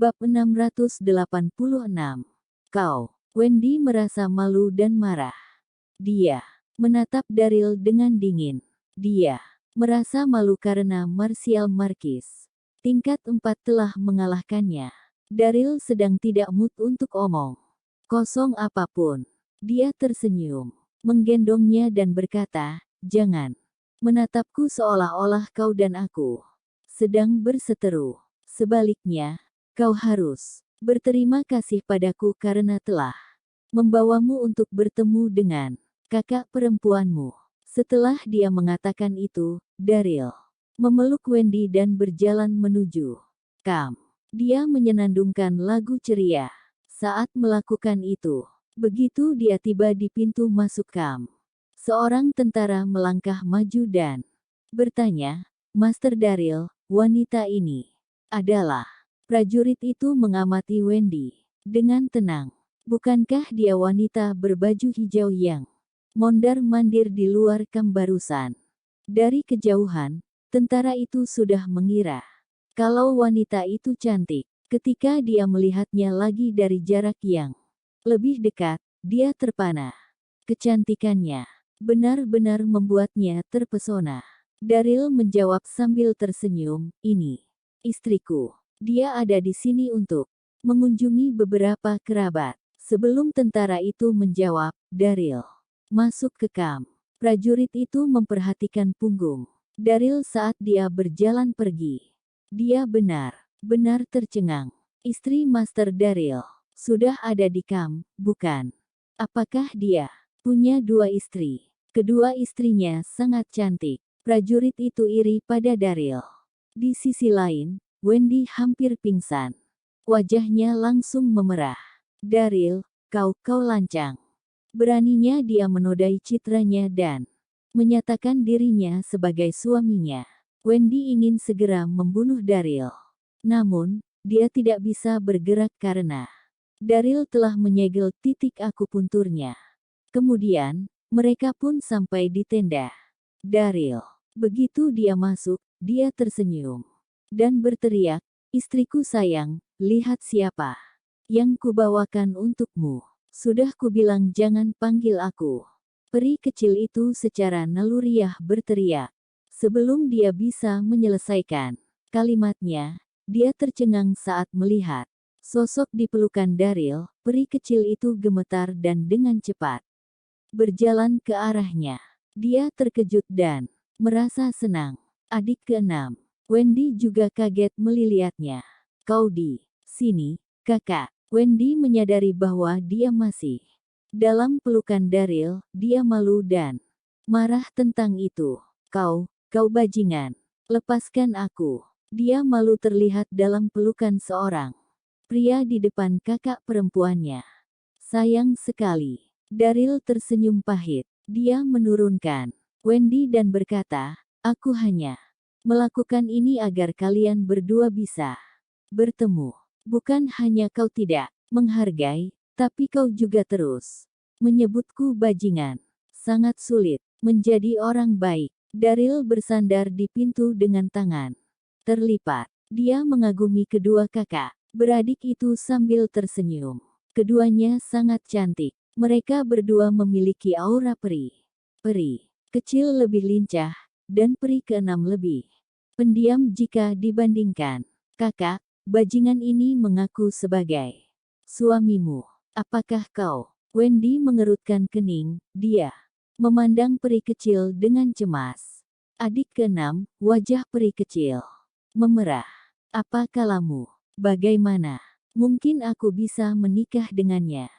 Bab 686. Kau. Wendy merasa malu dan marah. Dia menatap Daryl dengan dingin. Dia merasa malu karena Martial Marquis tingkat 4 telah mengalahkannya. Daryl sedang tidak mood untuk omong kosong apapun. Dia tersenyum, menggendongnya dan berkata, "Jangan menatapku seolah-olah kau dan aku sedang berseteru. Sebaliknya, kau harus berterima kasih padaku karena telah membawamu untuk bertemu dengan kakak perempuanmu." Setelah dia mengatakan itu, Daryl memeluk Wendy dan berjalan menuju kamp. Dia menyenandungkan lagu ceria saat melakukan itu. Begitu dia tiba di pintu masuk kamp, seorang tentara melangkah maju dan bertanya, "Master Daryl, wanita ini adalah..." Prajurit itu mengamati Wendy dengan tenang. Bukankah dia wanita berbaju hijau yang mondar-mandir di luar kamp barusan? Dari kejauhan, tentara itu sudah mengira kalau wanita itu cantik. Ketika dia melihatnya lagi dari jarak yang lebih dekat, dia terpana. Kecantikannya benar-benar membuatnya terpesona. Daryl menjawab sambil tersenyum, "Ini istriku. Dia ada di sini untuk mengunjungi beberapa kerabat." Sebelum tentara itu menjawab, Daryl masuk ke kamp. Prajurit itu memperhatikan punggung Daryl saat dia berjalan pergi. Dia benar-benar tercengang. Istri Master Daryl sudah ada di kamp, bukan? Apakah dia punya dua istri? Kedua istrinya sangat cantik. Prajurit itu iri pada Daryl. Di sisi lain, Wendy hampir pingsan. Wajahnya langsung memerah. "Daryl, kau lancang." Beraninya dia menodai citranya dan menyatakan dirinya sebagai suaminya. Wendy ingin segera membunuh Daryl. Namun, dia tidak bisa bergerak karena Daryl telah menyegel titik akupunturnya. Kemudian, mereka pun sampai di tenda Daryl. Begitu dia masuk, dia tersenyum dan berteriak, "Istriku sayang, lihat siapa yang kubawakan untukmu. Sudah kubilang jangan panggil aku." Peri kecil itu secara naluriah berteriak. Sebelum dia bisa menyelesaikan kalimatnya, dia tercengang saat melihat sosok di pelukan Daryl. Peri kecil itu gemetar dan dengan cepat berjalan ke arahnya. Dia terkejut dan merasa senang. Adik keenam, Wendy juga kaget melihatnya. "Kau di sini, kakak." Wendy menyadari bahwa dia masih dalam pelukan Daryl. Dia malu dan marah tentang itu. Kau bajingan. Lepaskan aku." Dia malu terlihat dalam pelukan seorang pria di depan kakak perempuannya. "Sayang sekali." Daryl tersenyum pahit. Dia menurunkan Wendy dan berkata, "Aku hanya melakukan ini agar kalian berdua bisa bertemu. Bukan hanya kau tidak menghargai, tapi kau juga terus menyebutku bajingan. Sangat sulit menjadi orang baik." Daryl bersandar di pintu dengan tangan terlipat. Dia mengagumi kedua kakak beradik itu sambil tersenyum. Keduanya sangat cantik. Mereka berdua memiliki aura peri. Peri kecil lebih lincah, dan peri keenam lebih pendiam jika dibandingkan. "Kakak, bajingan ini mengaku sebagai suamimu. Apakah kau?" Wendy mengerutkan kening. Dia memandang peri kecil dengan cemas. Adik keenam, wajah peri kecil memerah. "Apa kalamu? Bagaimana mungkin aku bisa menikah dengannya?"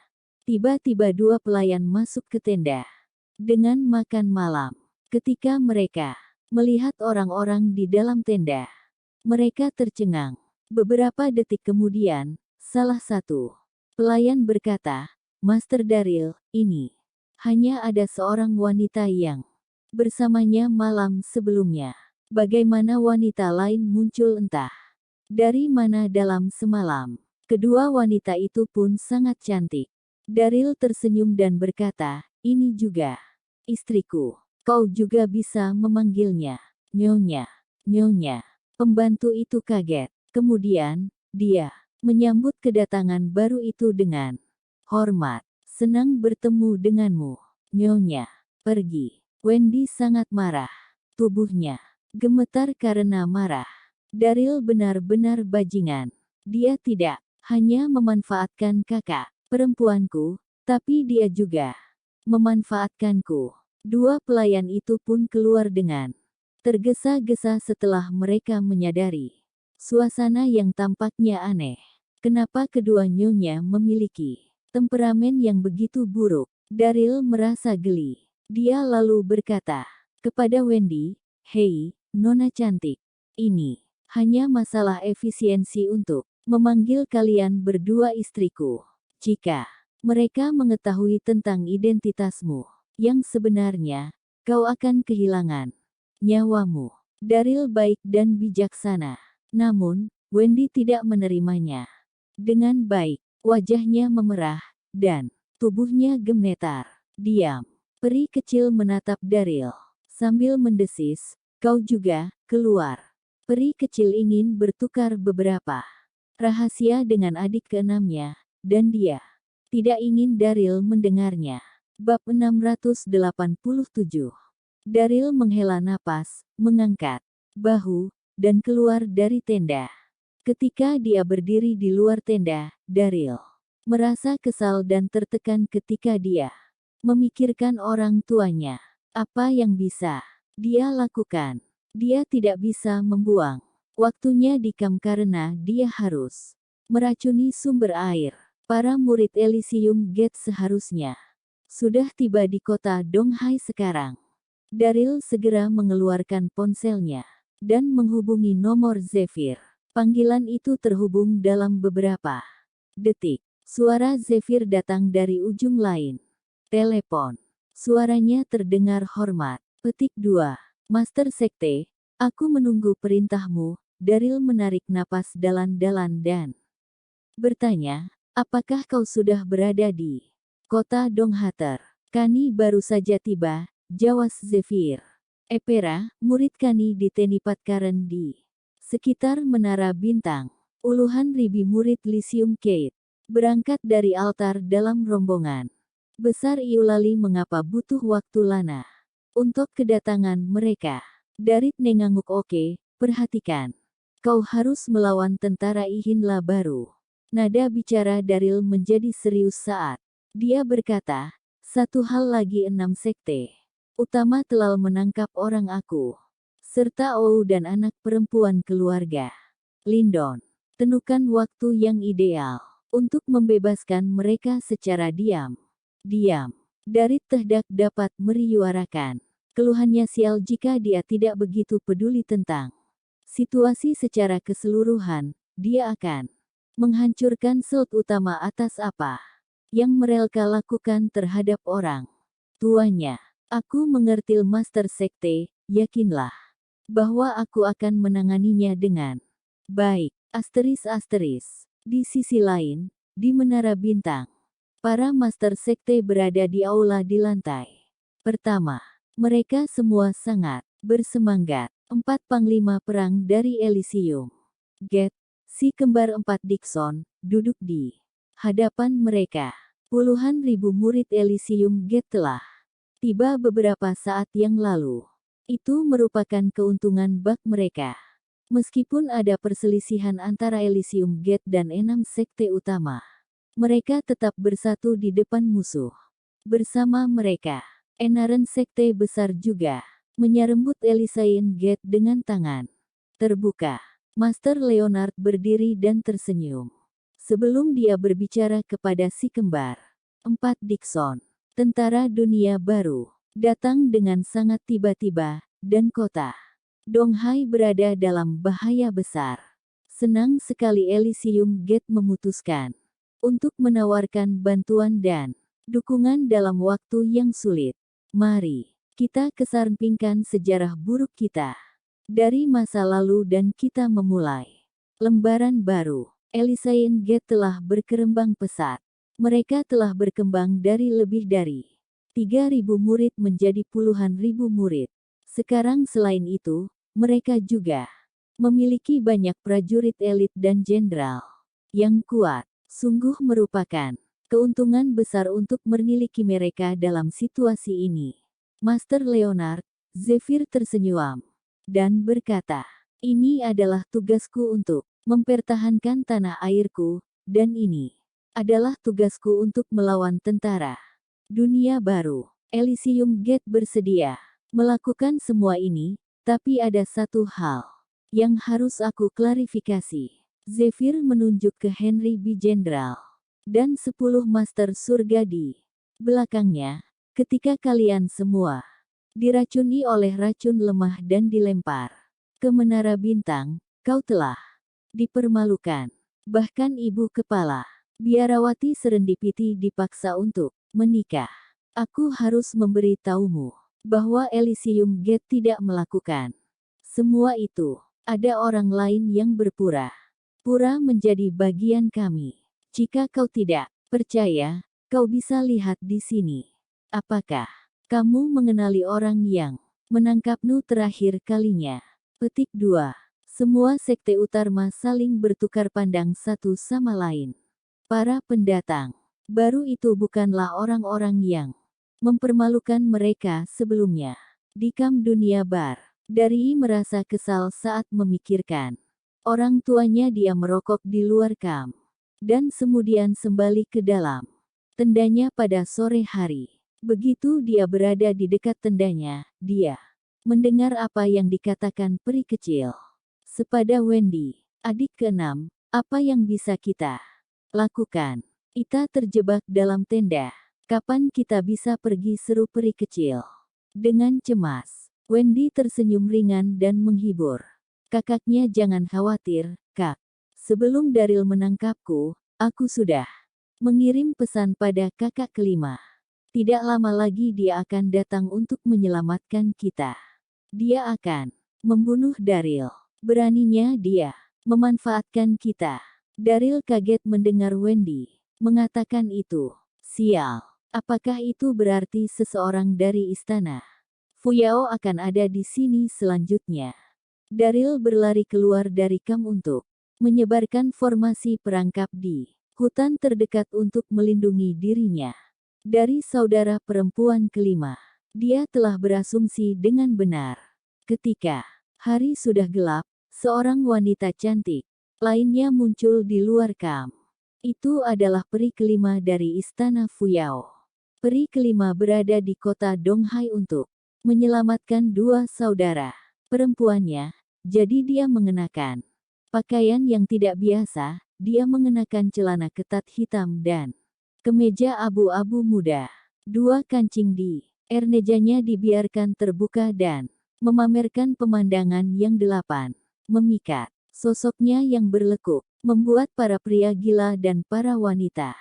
Tiba-tiba dua pelayan masuk ke tenda dengan makan malam. Ketika mereka melihat orang-orang di dalam tenda, mereka tercengang. Beberapa detik kemudian, salah satu pelayan berkata, "Master Daryl, ini hanya ada seorang wanita yang bersamanya malam sebelumnya. Bagaimana wanita lain muncul entah dari mana dalam semalam?" Kedua wanita itu pun sangat cantik. Daryl tersenyum dan berkata, "Ini juga istriku. Kau juga bisa memanggilnya Nyonya." Nyonya. Pembantu itu kaget. Kemudian, dia menyambut kedatangan baru itu dengan hormat. Senang bertemu denganmu, Nyonya. Pergi. Wendy sangat marah. Tubuhnya gemetar karena marah. Daryl benar-benar bajingan. Dia tidak hanya memanfaatkan kakak perempuanku, tapi dia juga memanfaatkanku. Dua pelayan itu pun keluar dengan tergesa-gesa setelah mereka menyadari suasana yang tampaknya aneh. Kenapa kedua nyonya memiliki temperamen yang begitu buruk? Daryl merasa geli. Dia lalu berkata kepada Wendy, "Hei, Nona cantik. Ini hanya masalah efisiensi untuk memanggil kalian berdua istriku. Jika mereka mengetahui tentang identitasmu yang sebenarnya, kau akan kehilangan nyawamu." Daryl baik dan bijaksana. Namun, Wendy tidak menerimanya dengan baik. Wajahnya memerah, dan tubuhnya gemetar. Diam. Peri kecil menatap Daryl sambil mendesis, "Kau juga, keluar." Peri kecil ingin bertukar beberapa rahasia dengan adik keenamnya, dan dia tidak ingin Daryl mendengarnya. Bab 687. Daryl menghela napas, mengangkat bahu, dan keluar dari tenda. Ketika dia berdiri di luar tenda, Daryl merasa kesal dan tertekan ketika dia memikirkan orang tuanya. Apa yang bisa dia lakukan? Dia tidak bisa membuang waktunya di kamp karena dia harus meracuni sumber air. Para murid Elysium Gate seharusnya sudah tiba di kota Donghai sekarang. Daryl segera mengeluarkan ponselnya dan menghubungi nomor Zephyr. Panggilan itu terhubung dalam beberapa detik. Suara Zephyr datang dari ujung lain telepon. Suaranya terdengar hormat. Petik 2. Master Sekte, aku menunggu perintahmu. Daryl menarik napas dalam-dalam dan bertanya, apakah kau sudah berada di kota Donghater? Kani baru saja tiba, jawab Zephyr. Epera, murid Kani di Tenipat Karen di sekitar Menara Bintang. Puluhan ribu murid Lysium Gate berangkat dari altar dalam rombongan besar. Iulali mengapa butuh waktu lana untuk kedatangan mereka. Darit nengangguk. Oke, perhatikan. Kau harus melawan tentara Ihinla baru. Nada bicara Daryl menjadi serius saat dia berkata, satu hal lagi, 6 sekte utama telah menangkap orang aku, serta Ou dan anak perempuan keluarga Lindon. Tenukan waktu yang ideal untuk membebaskan mereka secara diam. Diam. Darit tidak dapat meriuarakan keluhannya. Sial jika dia tidak begitu peduli tentang situasi secara keseluruhan, dia akan menghancurkan slot utama atas apa yang mereka lakukan terhadap orang tuanya. Aku mengerti Master Sekte, yakinlah bahwa aku akan menanganinya dengan baik. Asteris. Di sisi lain, di Menara Bintang, para Master Sekte berada di aula di lantai pertama. Mereka semua sangat bersemangat. 4 panglima perang dari Elysium Gate, si kembar 4 Dixon, duduk di hadapan mereka. Puluhan ribu murid Elysium Gate telah tiba beberapa saat yang lalu. Itu merupakan keuntungan bak mereka. Meskipun ada perselisihan antara Elysium Gate dan 6 sekte utama, mereka tetap bersatu di depan musuh. Bersama mereka, Enaren sekte besar juga menyeremput Elysium Gate dengan tangan terbuka. Master Leonard berdiri dan tersenyum sebelum dia berbicara kepada si kembar 4 Dixon. Tentara dunia baru datang dengan sangat tiba-tiba, dan kota Donghai berada dalam bahaya besar. Senang sekali Elysium Gate memutuskan untuk menawarkan bantuan dan dukungan dalam waktu yang sulit. Mari kita kesampingkan sejarah buruk kita dari masa lalu dan kita memulai lembaran baru. Elysium Gate telah berkembang pesat. Mereka telah berkembang dari lebih dari 3.000 murid menjadi puluhan ribu murid. Sekarang selain itu, mereka juga memiliki banyak prajurit elit dan jenderal yang kuat. Sungguh merupakan keuntungan besar untuk memiliki mereka dalam situasi ini. Master Leonard, Zephyr tersenyum dan berkata, ini adalah tugasku untuk mempertahankan tanah airku, dan ini adalah tugasku untuk melawan tentara dunia baru. Elysium Gate bersedia melakukan semua ini, tapi ada satu hal yang harus aku klarifikasi. Zephyr menunjuk ke Henry B. Jenderal dan 10 Master Surga di belakangnya. Ketika kalian semua diracuni oleh racun lemah dan dilempar ke Menara Bintang, kau telah dipermalukan. Bahkan ibu kepala biarawati Serendipity dipaksa untuk menikah. Aku harus memberitahumu bahwa Elysium Gate tidak melakukan semua itu. Ada orang lain yang berpura-pura menjadi bagian kami. Jika kau tidak percaya, kau bisa lihat di sini. Apakah kamu mengenali orang yang menangkapmu terakhir kalinya? Petik 2. Semua sekte Utama saling bertukar pandang satu sama lain. Para pendatang baru itu bukanlah orang-orang yang mempermalukan mereka sebelumnya. Di kamp dunia bar, Dari merasa kesal saat memikirkan orang tuanya dia merokok di luar kamp. Dan kemudian kembali ke dalam tendanya pada sore hari. Begitu dia berada di dekat tendanya, dia mendengar apa yang dikatakan peri kecil. Sepada Wendy, adik keenam, apa yang bisa kita lakukan? Kita terjebak dalam tenda. Kapan kita bisa pergi, seru peri kecil. Dengan cemas, Wendy tersenyum ringan dan menghibur. Kakaknya, jangan khawatir, Kak. Sebelum Daryl menangkapku, aku sudah mengirim pesan pada kakak kelima. Tidak lama lagi dia akan datang untuk menyelamatkan kita. Dia akan membunuh Daryl. Beraninya dia memanfaatkan kita. Daryl kaget mendengar Wendy mengatakan itu. Sial, apakah itu berarti seseorang dari istana Fuyao akan ada di sini selanjutnya? Daryl berlari keluar dari kamp untuk menyebarkan formasi perangkap di hutan terdekat untuk melindungi dirinya dari saudara perempuan kelima. Dia telah berasumsi dengan benar. Ketika hari sudah gelap, seorang wanita cantik lainnya muncul di luar kamp. Itu adalah peri kelima dari istana Fuyao. Peri kelima berada di kota Donghai untuk menyelamatkan dua saudara perempuannya, jadi dia mengenakan pakaian yang tidak biasa. Dia mengenakan celana ketat hitam dan kemeja abu-abu muda. Dua kancing di ernejanya dibiarkan terbuka dan memamerkan pemandangan yang delapan memikat. Sosoknya yang berlekuk membuat para pria gila dan para wanita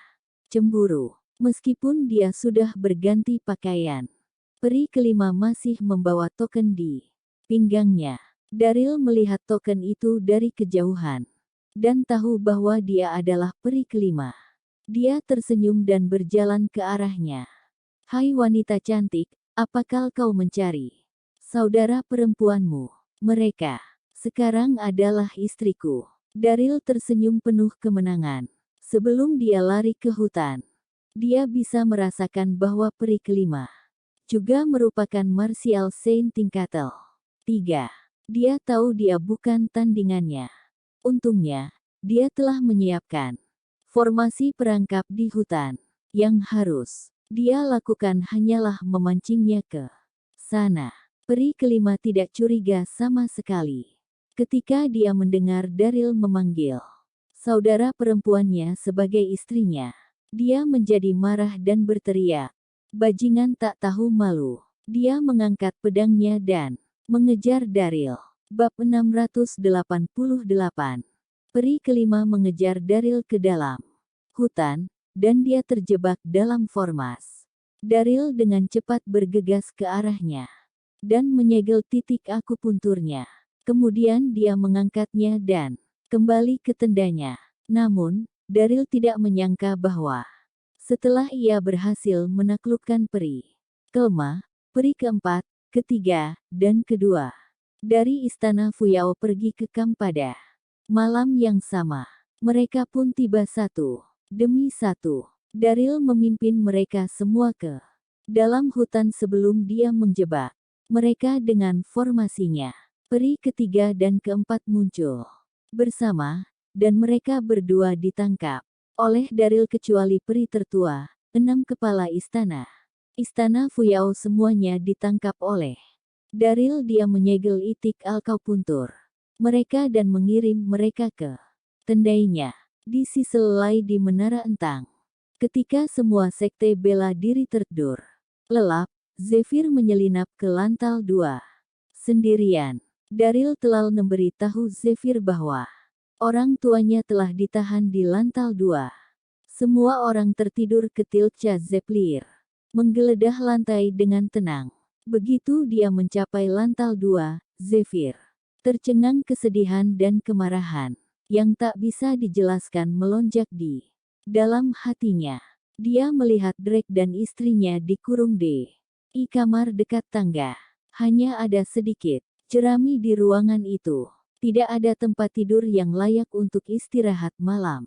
cemburu. Meskipun dia sudah berganti pakaian, peri kelima masih membawa token di pinggangnya. Daryl melihat token itu dari kejauhan dan tahu bahwa dia adalah peri kelima. Dia tersenyum dan berjalan ke arahnya. Hai wanita cantik, apakah kau mencari saudara perempuanmu? Mereka sekarang adalah istriku. Daryl tersenyum penuh kemenangan. Sebelum dia lari ke hutan, dia bisa merasakan bahwa peri kelima juga merupakan martial saint tingkat 3. Dia tahu dia bukan tandingannya. Untungnya, dia telah menyiapkan formasi perangkap di hutan. Yang harus dia lakukan hanyalah memancingnya ke sana. Peri kelima tidak curiga sama sekali. Ketika dia mendengar Daryl memanggil saudara perempuannya sebagai istrinya, dia menjadi marah dan berteriak. Bajingan tak tahu malu. Dia mengangkat pedangnya dan mengejar Daryl. Bab 688. Peri kelima mengejar Daryl ke dalam hutan, dan dia terjebak dalam formas. Daryl dengan cepat bergegas ke arahnya dan menyegel titik akupunturnya. Kemudian dia mengangkatnya dan kembali ke tendanya. Namun, Daryl tidak menyangka bahwa setelah ia berhasil menaklukkan peri kelima, peri keempat, ketiga, dan kedua dari istana Fuyao pergi ke kamp pada malam yang sama. Mereka pun tiba satu demi satu. Daryl memimpin mereka semua ke dalam hutan sebelum dia menjebak mereka dengan formasinya. Peri ketiga dan keempat muncul bersama, dan mereka berdua ditangkap oleh Daryl kecuali peri tertua, 6 kepala istana. Istana Fuyao semuanya ditangkap oleh Daryl. Dia menyegel Itik Alkaupuntur mereka dan mengirim mereka ke tendainya di Siselai di Menara Entang. Ketika semua sekte bela diri tertidur lelap, Zephyr menyelinap ke lantai 2 sendirian. Daryl telah memberitahu Zephyr bahwa orang tuanya telah ditahan di lantai 2. Semua orang tertidur ketilca Zephyr menggeledah lantai dengan tenang. Begitu dia mencapai lantai 2, Zephyr tercengang kesedihan dan kemarahan yang tak bisa dijelaskan melonjak di dalam hatinya. Dia melihat Drake dan istrinya dikurung di kamar dekat tangga. Hanya ada sedikit jerami di ruangan itu. Tidak ada tempat tidur yang layak untuk istirahat malam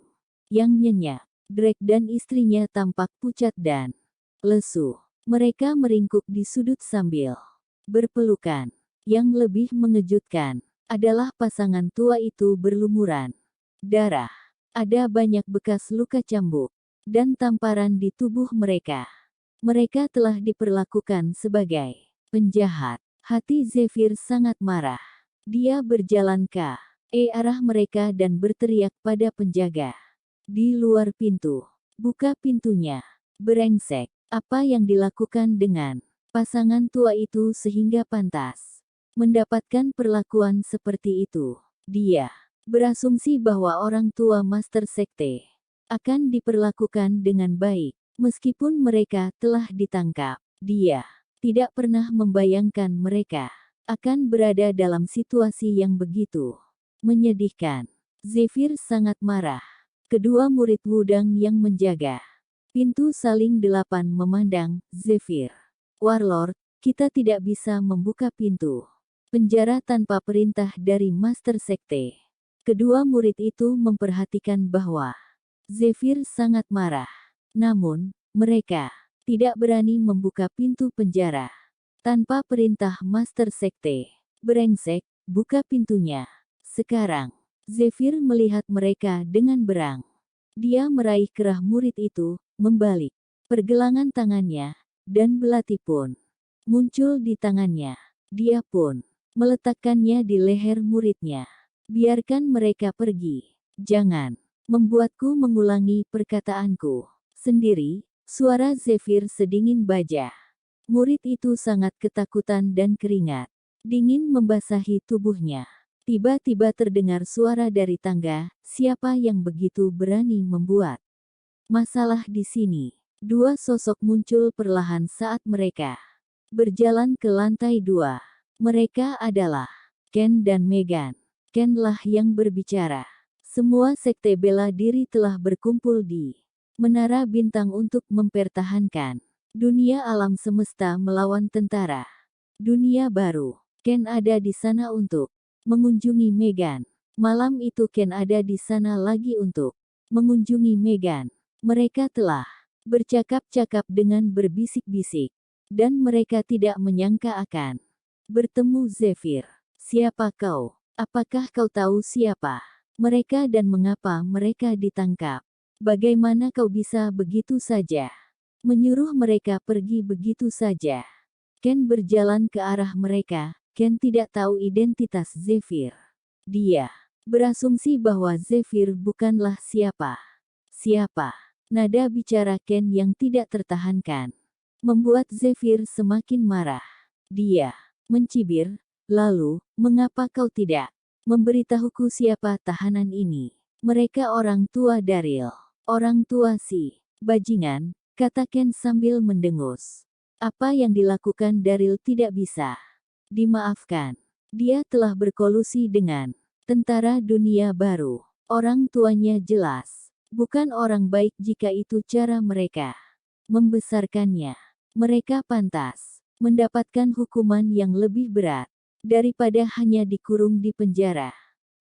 yang nyenyak. Drake dan istrinya tampak pucat dan lesu. Mereka meringkuk di sudut sambil berpelukan. Yang lebih mengejutkan adalah pasangan tua itu berlumuran darah. Ada banyak bekas luka cambuk dan tamparan di tubuh mereka. Mereka telah diperlakukan sebagai penjahat. Hati Zephyr sangat marah. Dia berjalan ke arah mereka dan berteriak pada penjaga di luar pintu. Buka pintunya. Brengsek. Apa yang dilakukan dengan pasangan tua itu sehingga pantas mendapatkan perlakuan seperti itu? Dia berasumsi bahwa orang tua Master Sekte akan diperlakukan dengan baik. Meskipun mereka telah ditangkap, dia tidak pernah membayangkan mereka akan berada dalam situasi yang begitu menyedihkan. Zephyr sangat marah. Kedua murid Wudang yang menjaga pintu saling memandang. Zephyr, Warlord, kita tidak bisa membuka pintu penjara tanpa perintah dari Master Sekte. Kedua murid itu memperhatikan bahwa Zephyr sangat marah. Namun, mereka tidak berani membuka pintu penjara tanpa perintah Master Sekte. Brengsek, buka pintunya sekarang. Zephyr melihat mereka dengan berang. Dia meraih kerah murid itu, membalik pergelangan tangannya, dan belati pun muncul di tangannya. Dia pun meletakkannya di leher muridnya. Biarkan mereka pergi. Jangan membuatku mengulangi perkataanku sendiri. Suara Zephyr sedingin baja. Murid itu sangat ketakutan dan keringat dingin membasahi tubuhnya. Tiba-tiba terdengar suara dari tangga. Siapa yang begitu berani membuat masalah di sini? Dua sosok muncul perlahan saat mereka berjalan ke lantai 2. Mereka adalah Ken dan Megan. Ken lah yang berbicara. Semua sekte bela diri telah berkumpul di Menara Bintang untuk mempertahankan dunia alam semesta melawan tentara dunia baru. Ken ada di sana untuk mengunjungi Megan. Malam itu Ken ada di sana lagi untuk mengunjungi Megan. Mereka telah bercakap-cakap dengan berbisik-bisik. Dan mereka tidak menyangka akan bertemu Zephyr. Siapa kau? Apakah kau tahu siapa mereka dan mengapa mereka ditangkap? Bagaimana kau bisa begitu saja menyuruh mereka pergi begitu saja? Ken berjalan ke arah mereka. Ken tidak tahu identitas Zephyr. Dia berasumsi bahwa Zephyr bukanlah siapa. Nada bicara Ken yang tidak tertahankan membuat Zephyr semakin marah. Dia mencibir, lalu, mengapa kau tidak memberitahuku siapa tahanan ini? Mereka orang tua Daryl. Orang tua si bajingan, kata Ken sambil mendengus. Apa yang dilakukan Daryl tidak bisa dimaafkan. Dia telah berkolusi dengan tentara dunia baru. Orang tuanya jelas bukan orang baik jika itu cara mereka membesarkannya. Mereka pantas mendapatkan hukuman yang lebih berat daripada hanya dikurung di penjara.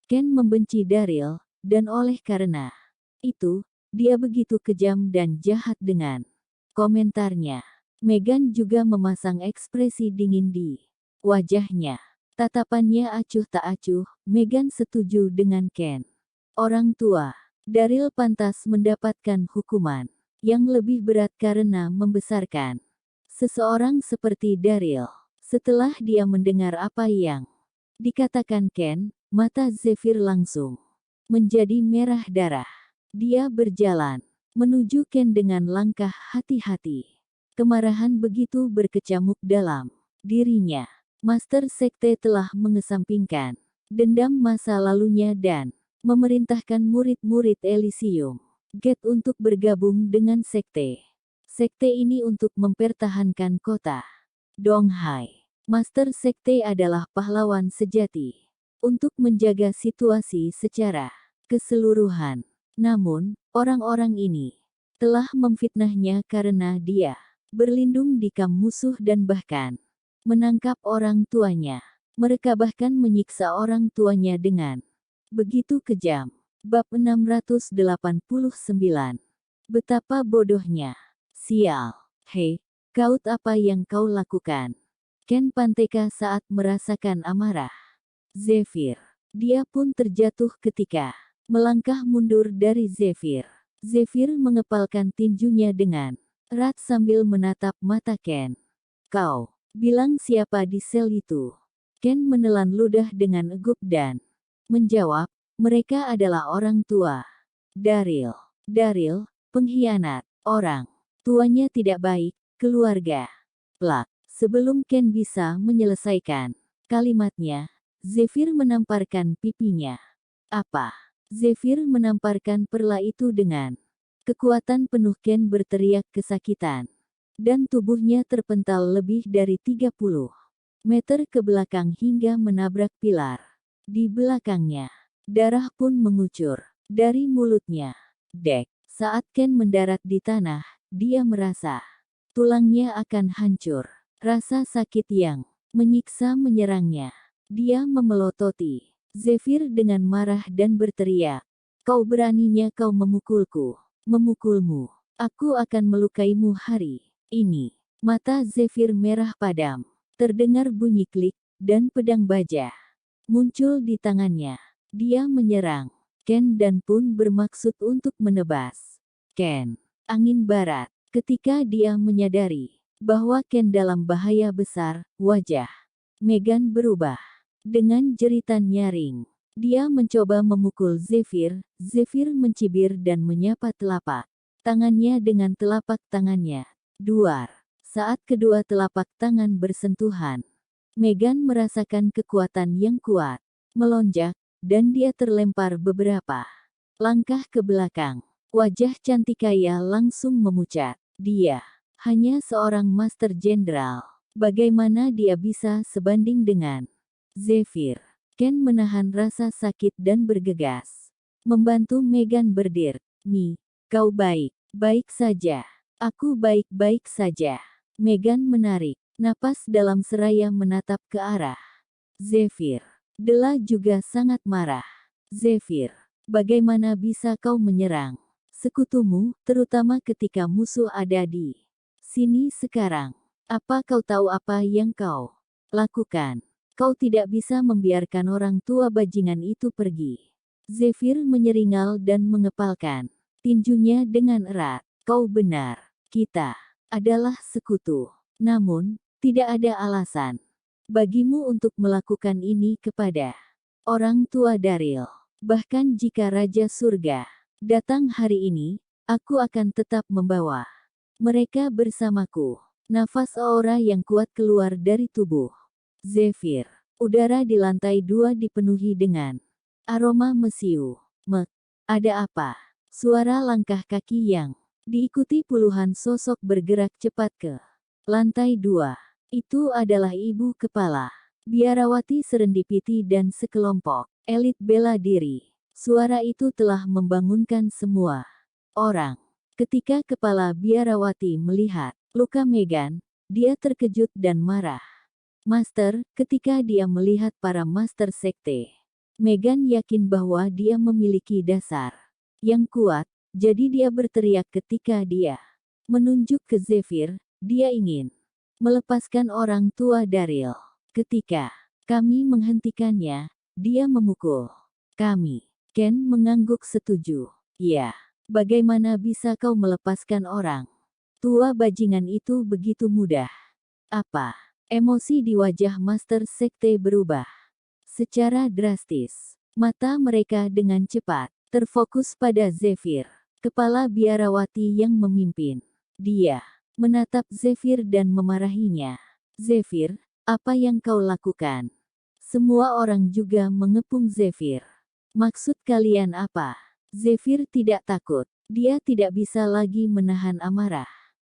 Ken membenci Daryl dan oleh karena itu, dia begitu kejam dan jahat dengan komentarnya. Meghan juga memasang ekspresi dingin di wajahnya. Tatapannya acuh tak acuh. Meghan setuju dengan Ken. Orang tua Daryl pantas mendapatkan hukuman yang lebih berat karena membesarkan seseorang seperti Daryl. Setelah dia mendengar apa yang dikatakan Ken, mata Zephyr langsung menjadi merah darah. Dia berjalan menuju Ken dengan langkah hati-hati. Kemarahan begitu berkecamuk dalam dirinya. Master Sekte telah mengesampingkan dendam masa lalunya dan memerintahkan murid-murid Elysium Gate untuk bergabung dengan sekte. Sekte ini untuk mempertahankan kota Donghai. Master Sekte adalah pahlawan sejati untuk menjaga situasi secara keseluruhan. Namun, orang-orang ini telah memfitnahnya karena dia berlindung di kamp musuh dan bahkan menangkap orang tuanya. Mereka bahkan menyiksa orang tuanya dengan begitu kejam. Bab 689. Betapa bodohnya. Sial. Hei, Kaut, apa yang kau lakukan? Ken Panteka saat merasakan amarah Zephyr. Dia pun terjatuh ketika melangkah mundur dari Zephyr. Zephyr mengepalkan tinjunya dengan erat sambil menatap mata Ken. Kau bilang siapa di sel itu? Ken menelan ludah dengan gugup dan menjawab, mereka adalah orang tua Daryl. Daryl, pengkhianat. Orang tuanya tidak baik, keluarga. Plak. Sebelum Ken bisa menyelesaikan kalimatnya, Zephyr menamparkan pipinya. Apa? Zephyr menamparkan perla itu dengan kekuatan penuh. Ken berteriak kesakitan. Dan tubuhnya terpental lebih dari 30 meter ke belakang hingga menabrak pilar. Di belakangnya, darah pun mengucur dari mulutnya. Dek, saat Ken mendarat di tanah, dia merasa tulangnya akan hancur. Rasa sakit yang menyiksa menyerangnya. Dia memelototi Zephyr dengan marah dan berteriak, kau beraninya kau memukulku, memukulmu. Aku akan melukaimu hari ini. Mata Zephyr merah padam. Terdengar bunyi klik, dan pedang baja muncul di tangannya. Dia menyerang Ken dan pun bermaksud untuk menebas Ken. Angin barat. Ketika dia menyadari bahwa Ken dalam bahaya besar, wajah Meghan berubah. Dengan jeritan nyaring, dia mencoba memukul Zephyr. Zephyr mencibir dan menyapa telapak tangannya dengan telapak tangannya. Duar. Saat kedua telapak tangan bersentuhan, Meghan merasakan kekuatan yang kuat melonjak, dan dia terlempar beberapa langkah ke belakang. Wajah cantikaya langsung memucat. Dia hanya seorang Master Jenderal. Bagaimana dia bisa sebanding dengan Zephyr? Ken menahan rasa sakit dan bergegas membantu Meghan berdiri. Kau baik-baik saja. Aku baik-baik saja. Meghan menarik napas dalam seraya menatap ke arah Zephyr. Della juga sangat marah. Zephyr, bagaimana bisa kau menyerang sekutumu, terutama ketika musuh ada di sini sekarang? Apa kau tahu apa yang kau lakukan? Kau tidak bisa membiarkan orang tua bajingan itu pergi. Zephyr menyeringal dan mengepalkan tinjunya dengan erat. Kau benar. Kita adalah sekutu. Namun, tidak ada alasan bagimu untuk melakukan ini kepada orang tua Daryl. Bahkan jika Raja Surga datang hari ini, aku akan tetap membawa mereka bersamaku. Nafas aura yang kuat keluar dari tubuh Zephyr. Udara di lantai 2 dipenuhi dengan aroma mesiu. Ada apa? Suara langkah kaki yang diikuti puluhan sosok bergerak cepat ke lantai 2. Itu adalah ibu kepala biarawati Serendipity dan sekelompok elit bela diri. Suara itu telah membangunkan semua orang. Ketika kepala biarawati melihat luka Meghan, dia terkejut dan marah. Master, ketika dia melihat para Master Sekte Megan yakin bahwa dia memiliki dasar yang kuat, jadi dia berteriak ketika dia menunjuk ke Zephyr. Dia ingin melepaskan orang tua Daryl. Ketika kami menghentikannya, dia memukul kami. Ken mengangguk setuju. Ya, bagaimana bisa kau melepaskan orang tua bajingan itu begitu mudah? Apa? Emosi di wajah Master Sekte berubah secara drastis. Mata mereka dengan cepat terfokus pada Zephyr, kepala biarawati yang memimpin. Dia menatap Zephyr dan memarahinya. Zephyr, apa yang kau lakukan? Semua orang juga mengepung Zephyr. Maksud kalian apa? Zephyr tidak takut. Dia tidak bisa lagi menahan amarah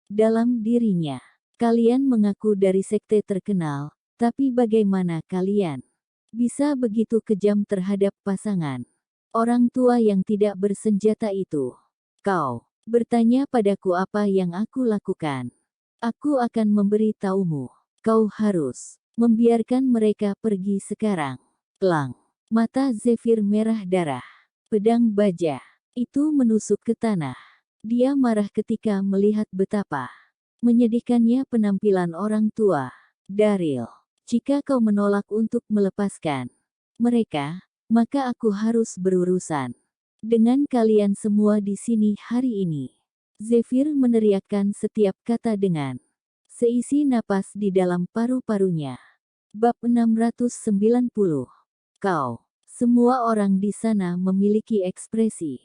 dalam dirinya. Kalian mengaku dari sekte terkenal, tapi bagaimana kalian bisa begitu kejam terhadap pasangan orang tua yang tidak bersenjata itu? Kau bertanya padaku apa yang aku lakukan. Aku akan memberi taumu. Kau harus membiarkan mereka pergi sekarang. Pelang. Mata Zephyr merah darah. Pedang baja itu menusuk ke tanah. Dia marah ketika melihat betapa menyedihkannya penampilan orang tua Daryl. Jika kau menolak untuk melepaskan mereka, maka aku harus berurusan dengan kalian semua di sini hari ini. Zephyr meneriakkan setiap kata dengan seisi napas di dalam paru-parunya. Bab 690. Kau. Semua orang di sana memiliki ekspresi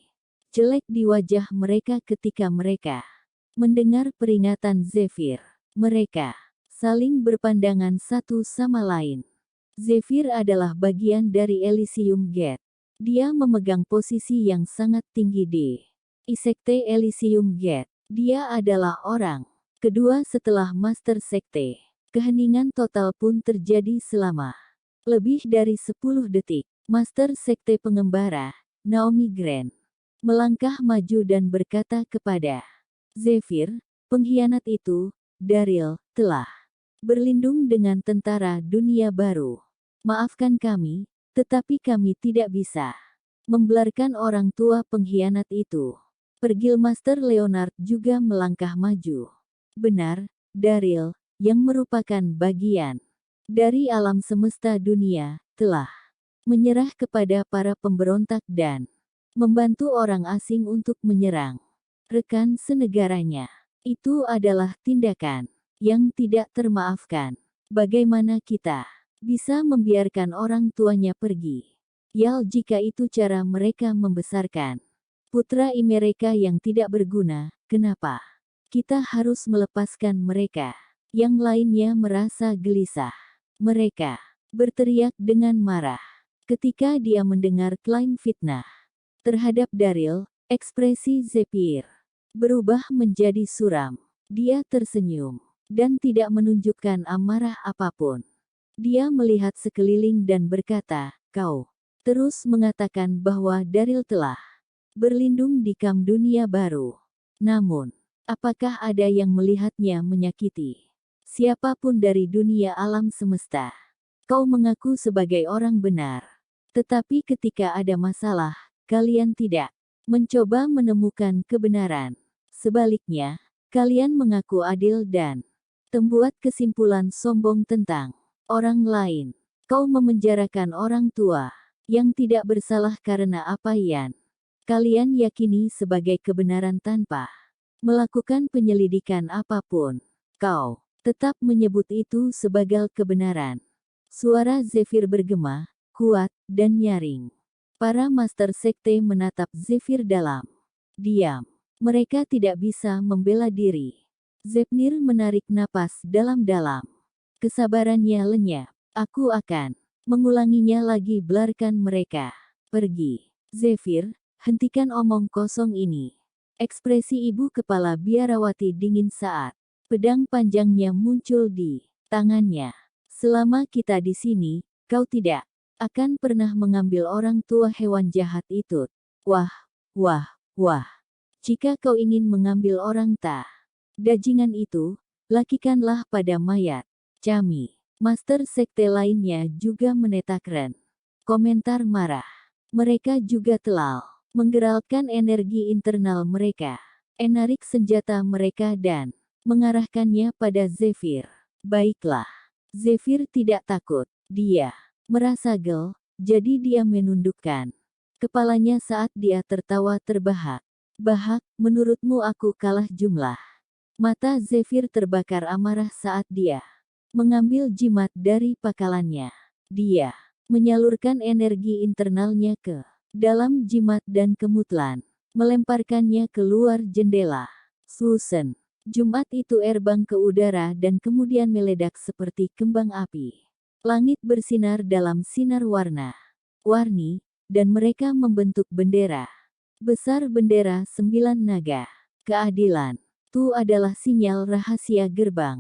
jelek di wajah mereka ketika mereka mendengar peringatan Zephyr. Mereka saling berpandangan satu sama lain. Zephyr adalah bagian dari Elysium Gate. Dia memegang posisi yang sangat tinggi di Sekte Elysium Gate. Dia adalah orang kedua setelah Master Sekte. Keheningan total pun terjadi selama lebih dari 10 detik. Master Sekte Pengembara, Naomi Grant, melangkah maju dan berkata kepada Zephyr, pengkhianat itu, Daryl, telah berlindung dengan tentara dunia baru. Maafkan kami, tetapi kami tidak bisa membiarkan orang tua pengkhianat itu. Pergilmaster Leonard juga melangkah maju. Benar, Daryl, yang merupakan bagian dari alam semesta dunia, telah menyerah kepada para pemberontak dan membantu orang asing untuk menyerang rekan senegaranya. Itu adalah tindakan yang tidak termaafkan. Bagaimana kita bisa membiarkan orang tuanya pergi? Yal, jika itu cara mereka membesarkan putra mereka yang tidak berguna, kenapa kita harus melepaskan mereka? Yang lainnya merasa gelisah. Mereka berteriak dengan marah ketika dia mendengar klaim fitnah terhadap Daryl. Ekspresi Zephyr berubah menjadi suram. Dia tersenyum dan tidak menunjukkan amarah apapun. Dia melihat sekeliling dan berkata, kau terus mengatakan bahwa Daryl telah berlindung di kamp dunia baru. Namun, apakah ada yang melihatnya menyakiti siapapun dari dunia alam semesta? Kau mengaku sebagai orang benar. Tetapi ketika ada masalah, kalian tidak mencoba menemukan kebenaran. Sebaliknya, kalian mengaku adil dan membuat kesimpulan sombong tentang orang lain. Kau memenjarakan orang tua yang tidak bersalah karena apa yang kalian yakini sebagai kebenaran tanpa melakukan penyelidikan apapun. Kau tetap menyebut itu sebagai kebenaran. Suara Zephyr bergema, kuat, dan nyaring. Para Master Sekte menatap Zephyr dalam diam. Mereka tidak bisa membela diri. Zephyr menarik napas dalam-dalam. Kesabarannya lenyap. Aku akan mengulanginya lagi, biarkan mereka pergi. Zephyr, hentikan omong kosong ini. Ekspresi ibu kepala biarawati dingin saat pedang panjangnya muncul di tangannya. Selama kita di sini, kau tidak akan pernah mengambil orang tua hewan jahat itu. Wah, wah, wah. Jika kau ingin mengambil orang dajingan itu, lakukanlah pada mayat kami. Master Sekte lainnya juga menetakkan Komentar marah. Mereka juga telah menggeralkan energi internal mereka, menarik senjata mereka dan mengarahkannya pada Zephyr. Baiklah. Zephyr tidak takut. Dia merasa gel, jadi dia menundukkan kepalanya saat dia tertawa terbahak. Bahak, menurutmu aku kalah jumlah? Mata Zephyr terbakar amarah saat dia mengambil jimat dari pakalannya. Dia menyalurkan energi internalnya ke dalam jimat dan kemudian melemparkannya keluar jendela. Susan. Jumat itu terbang ke udara dan kemudian meledak seperti kembang api. Langit bersinar dalam sinar warni, dan mereka membentuk bendera. Besar bendera 9 naga. Keadilan. Itu adalah sinyal rahasia gerbang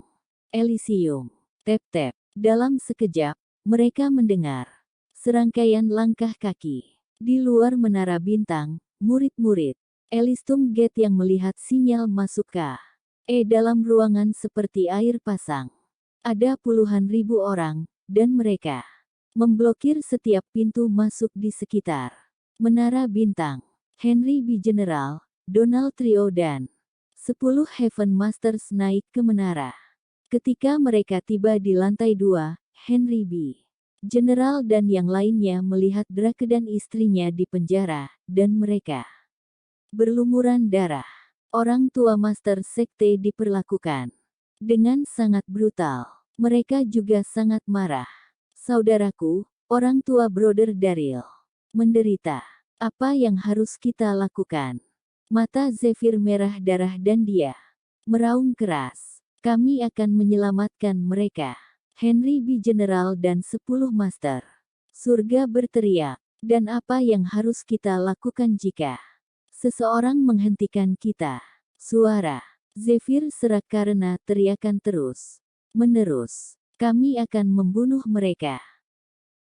Elysium. Tep-tep. Dalam sekejap, mereka mendengar serangkaian langkah kaki. Di luar menara bintang, murid-murid Elysium Gate yang melihat sinyal masuk ke dalam ruangan seperti air pasang. Ada puluhan ribu orang, dan mereka memblokir setiap pintu masuk di sekitar menara bintang. Henry B. General, Donald Trio dan 10 Heaven Masters naik ke menara. Ketika mereka tiba di lantai 2, Henry B. General dan yang lainnya melihat Drake dan istrinya di penjara, dan mereka berlumuran darah. Orang tua Master Sekte diperlakukan dengan sangat brutal. Mereka juga sangat marah. Saudaraku, orang tua Brother Daryl menderita. Apa yang harus kita lakukan? Mata Zephyr merah darah dan dia meraung keras. Kami akan menyelamatkan mereka. Henry B. General dan 10 Master Surga berteriak. Dan apa yang harus kita lakukan jika seseorang menghentikan kita? Suara Zephyr serak karena teriakan terus menerus. Kami akan membunuh mereka.